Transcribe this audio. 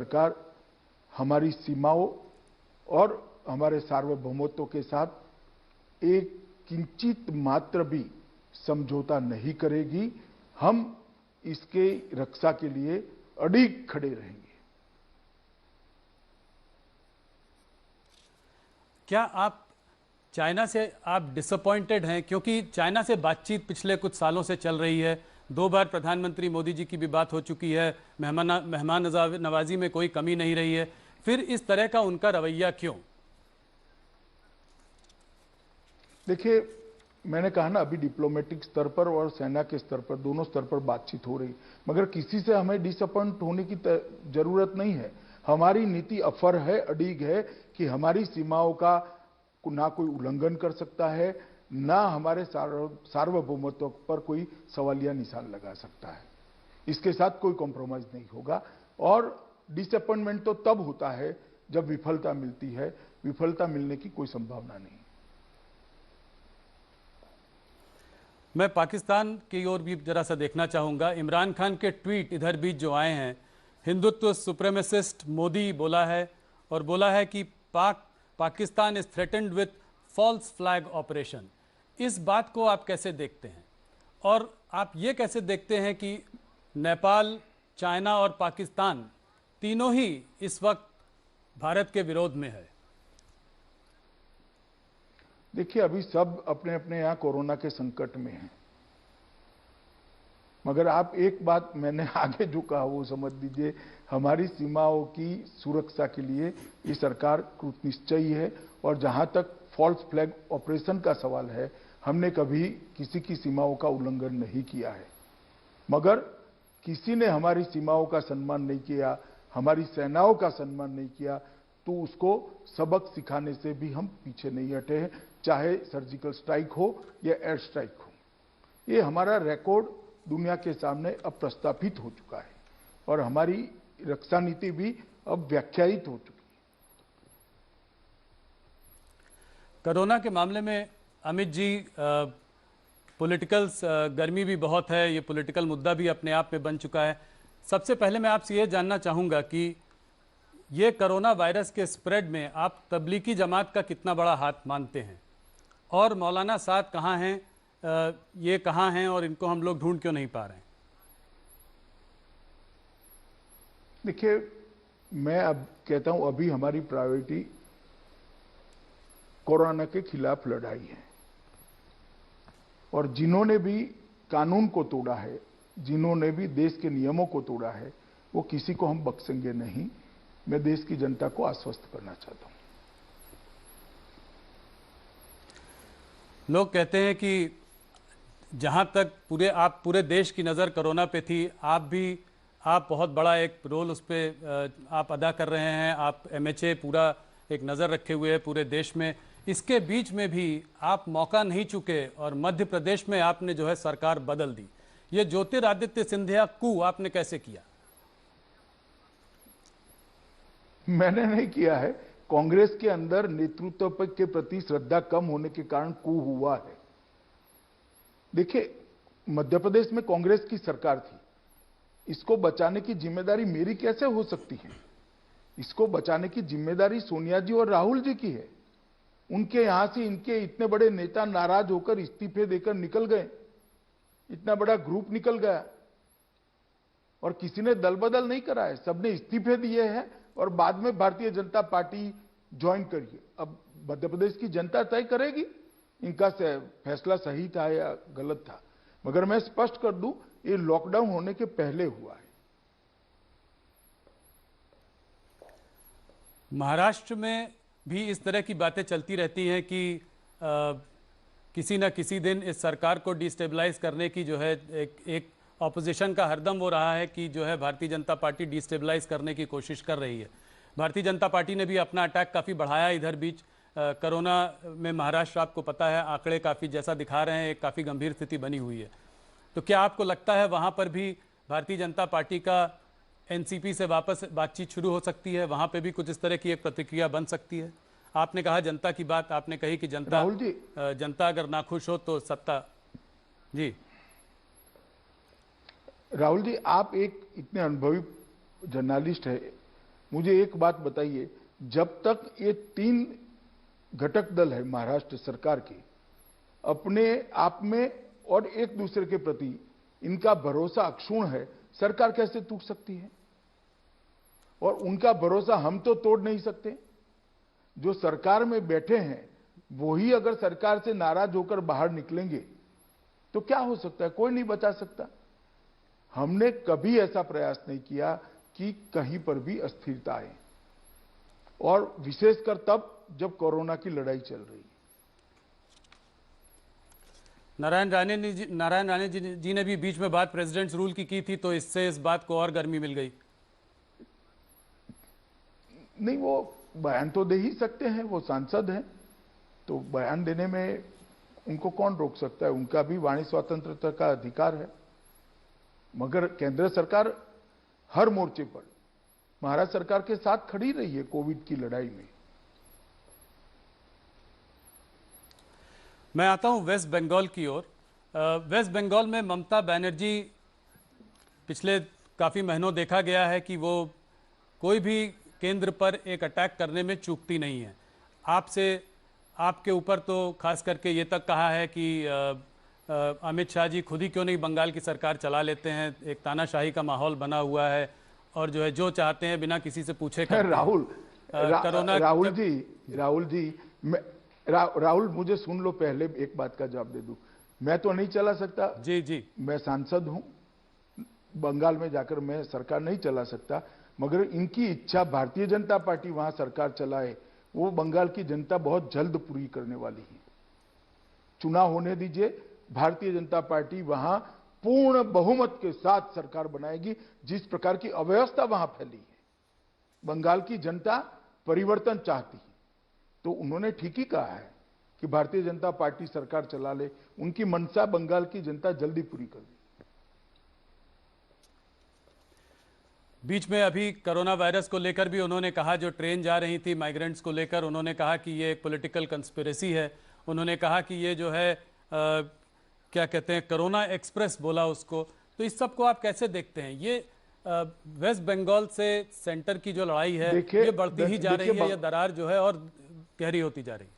सरकार हमारी सीमाओं और हमारे सार्वभौमत्व के साथ एक किंचित मात्र भी समझौता नहीं करेगी। हम इसके रक्षा के लिए अडिग खड़े रहेंगे। क्या आप चाइना से आप डिसअपॉइंटेड हैं? क्योंकि चाइना से बातचीत पिछले कुछ सालों से चल रही है। 2 बार प्रधानमंत्री मोदी जी की भी बात हो चुकी है। मेहमान नवाजी में कोई कमी नहीं रही है। फिर इस तरह का उनका रवैया क्यों? देखिए, मैंने कहा ना, अभी डिप्लोमेटिक स्तर पर और सेना के स्तर पर, दोनों स्तर पर बातचीत हो रही, मगर किसी से हमें डिसअपॉइंट होने की जरूरत नहीं है। हमारी नीति अफर है, अडिग है कि हमारी सीमाओं का ना कोई उल्लंघन कर सकता है, ना हमारे सार्वभौमत्व पर कोई सवालिया निशान लगा सकता है। इसके साथ कोई कॉम्प्रोमाइज नहीं होगा। और डिसअपॉइंटमेंट तो तब होता है जब विफलता मिलती है। विफलता मिलने की कोई संभावना नहीं। मैं पाकिस्तान की ओर भी जरा सा देखना चाहूँगा। इमरान खान के ट्वीट इधर बीच जो आए हैं, हिंदुत्व सुप्रीमेसिस्ट मोदी बोला है और बोला है कि Pakistan is threatened with false flag operation. इस बात को आप कैसे देखते हैं? और आप ये कैसे देखते हैं कि नेपाल, चाइना और पाकिस्तान तीनों ही इस वक्त भारत के विरोध में है? देखिए, अभी सब अपने अपने यहां कोरोना के संकट में हैं, मगर आप एक बात मैंने आगे जो कहा वो समझ लीजिए। हमारी सीमाओं की सुरक्षा के लिए ये सरकार कृतनिश्चयी है। और जहां तक फॉल्स फ्लैग ऑपरेशन का सवाल है, हमने कभी किसी की सीमाओं का उल्लंघन नहीं किया है। मगर किसी ने हमारी सीमाओं का सम्मान नहीं किया, हमारी सेनाओं का सम्मान नहीं किया, तो उसको सबक सिखाने से भी हम पीछे नहीं हटे हैं, चाहे सर्जिकल स्ट्राइक हो या एयर स्ट्राइक हो। ये हमारा रिकॉर्ड दुनिया के सामने अब प्रस्थापित हो चुका है और हमारी रक्षा नीति भी अब व्याख्यायित हो चुकी है। कोरोना के मामले में अमित जी, पॉलिटिकल गर्मी भी बहुत है। ये पॉलिटिकल मुद्दा भी अपने आप में बन चुका है। सबसे पहले मैं आपसे ये जानना चाहूँगा कि ये कोरोना वायरस के स्प्रेड में आप तबलीगी जमात का कितना बड़ा हाथ मानते हैं? और मौलाना साद कहाँ हैं? ये कहाँ हैं और इनको हम लोग ढूंढ क्यों नहीं पा रहे हैं? देखिए, मैं अब कहता हूं, अभी हमारी प्रायोरिटी कोरोना के खिलाफ लड़ाई है। और जिन्होंने भी कानून को तोड़ा है, जिन्होंने भी देश के नियमों को तोड़ा है, वो किसी को हम बख्शेंगे नहीं। मैं देश की जनता को आश्वस्त करना चाहता हूं। लोग कहते हैं कि जहां तक पूरे देश की नज़र कोरोना पे थी, आप बहुत बड़ा एक रोल उस पर आप अदा कर रहे हैं। आप MHA पूरा एक नज़र रखे हुए हैं पूरे देश में। इसके बीच में भी आप मौका नहीं चुके और मध्य प्रदेश में आपने जो है सरकार बदल दी। ये ज्योतिरादित्य सिंधिया कू आपने कैसे किया? मैंने नहीं किया है। कांग्रेस के अंदर नेतृत्व के प्रति श्रद्धा कम होने के कारण कू हुआ है। देखिए, मध्य प्रदेश में कांग्रेस की सरकार थी। इसको बचाने की जिम्मेदारी मेरी कैसे हो सकती है? इसको बचाने की जिम्मेदारी सोनिया जी और राहुल जी की है। उनके यहां से इनके इतने बड़े नेता नाराज होकर इस्तीफे देकर निकल गए। इतना बड़ा ग्रुप निकल गया और किसी ने दल बदल नहीं करा है। सबने इस्तीफे दिए हैं और बाद में भारतीय जनता पार्टी ज्वाइन करिए। अब मध्य प्रदेश की जनता तय करेगी इनका फैसला सही था या गलत था। मगर मैं स्पष्ट कर दूं, ये लॉकडाउन होने के पहले हुआ है। महाराष्ट्र में भी इस तरह की बातें चलती रहती हैं कि किसी न किसी दिन इस सरकार को डिस्टेबलाइज करने की जो है एक ऑपोजिशन का हरदम वो रहा है कि जो है भारतीय जनता पार्टी डिस्टेबलाइज करने की कोशिश कर रही है। भारतीय जनता पार्टी ने भी अपना अटैक काफ़ी बढ़ाया इधर बीच। कोरोना में महाराष्ट्र, आपको पता है, आंकड़े काफ़ी जैसा दिखा रहे हैं, एक काफ़ी गंभीर स्थिति बनी हुई है। तो क्या आपको लगता है वहाँ पर भी भारतीय जनता पार्टी का NCP से वापस बातचीत शुरू हो सकती है? वहाँ पे भी कुछ इस तरह की एक प्रतिक्रिया बन सकती है? आपने कहा जनता की बात, आपने कही कि जनता अगर नाखुश हो तो सत्ता। जी राहुल जी, आप एक इतने अनुभवी जर्नलिस्ट है, मुझे एक बात बताइए, जब तक ये 3 घटक दल है महाराष्ट्र सरकार के, अपने आप में और एक दूसरे के प्रति इनका भरोसा अक्षुण्ण है, सरकार कैसे टूट सकती है? और उनका भरोसा हम तो तोड़ नहीं सकते। जो सरकार में बैठे हैं वही अगर सरकार से नाराज होकर बाहर निकलेंगे तो क्या हो सकता है? कोई नहीं बचा सकता। हमने कभी ऐसा प्रयास नहीं किया कि कहीं पर भी अस्थिरता आए, और विशेषकर तब जब कोरोना की लड़ाई चल रही है। नारायण राणे जी ने भी बीच में बात प्रेसिडेंट्स रूल की थी, तो इससे इस बात को और गर्मी मिल गई। नहीं, वो बयान तो दे ही सकते हैं, वो सांसद हैं, तो बयान देने में उनको कौन रोक सकता है? उनका भी वाणी स्वतंत्रता का अधिकार है। मगर केंद्र सरकार हर मोर्चे पर महाराष्ट्र सरकार के साथ खड़ी रही है कोविड की लड़ाई में। मैं आता हूं वेस्ट बंगाल की ओर। वेस्ट बंगाल में ममता बनर्जी पिछले काफ़ी महीनों देखा गया है कि वो कोई भी केंद्र पर एक अटैक करने में चूकती नहीं है। आपके ऊपर तो खास करके ये तक कहा है कि अमित शाह जी खुद ही क्यों नहीं बंगाल की सरकार चला लेते हैं, एक तानाशाही का माहौल बना हुआ है और जो है जो चाहते हैं बिना किसी से पूछे करते हैं। राहुल मुझे सुन लो, पहले एक बात का जवाब दे दूं। मैं तो नहीं चला सकता। जी मैं सांसद हूं, बंगाल में जाकर मैं सरकार नहीं चला सकता, मगर इनकी इच्छा भारतीय जनता पार्टी वहां सरकार चलाए, वो बंगाल की जनता बहुत जल्द पूरी करने वाली है। चुनाव होने दीजिए, भारतीय जनता पार्टी वहां पूर्ण बहुमत के साथ सरकार बनाएगी। जिस प्रकार की अव्यवस्था वहां फैली है, बंगाल की जनता परिवर्तन चाहती है, तो उन्होंने ठीक ही कहा है कि भारतीय जनता पार्टी सरकार चला ले। उनकी मंशा बंगाल की जनता जल्दी पूरी कर दी। बीच में अभी कोरोना वायरस को लेकर भी उन्होंने कहा, जो ट्रेन जा रही थी माइग्रेंट्स को लेकर, उन्होंने कहा कि ये एक पॉलिटिकल कंस्पिरेसी है। उन्होंने कहा कि ये जो है क्या कहते हैं, कोरोना एक्सप्रेस बोला उसको। तो इस सब को आप कैसे देखते हैं? ये वेस्ट बंगाल से सेंटर की जो लड़ाई है ये बढ़ती ही जा रही है, या दरार जो है और गहरी होती जा रही है?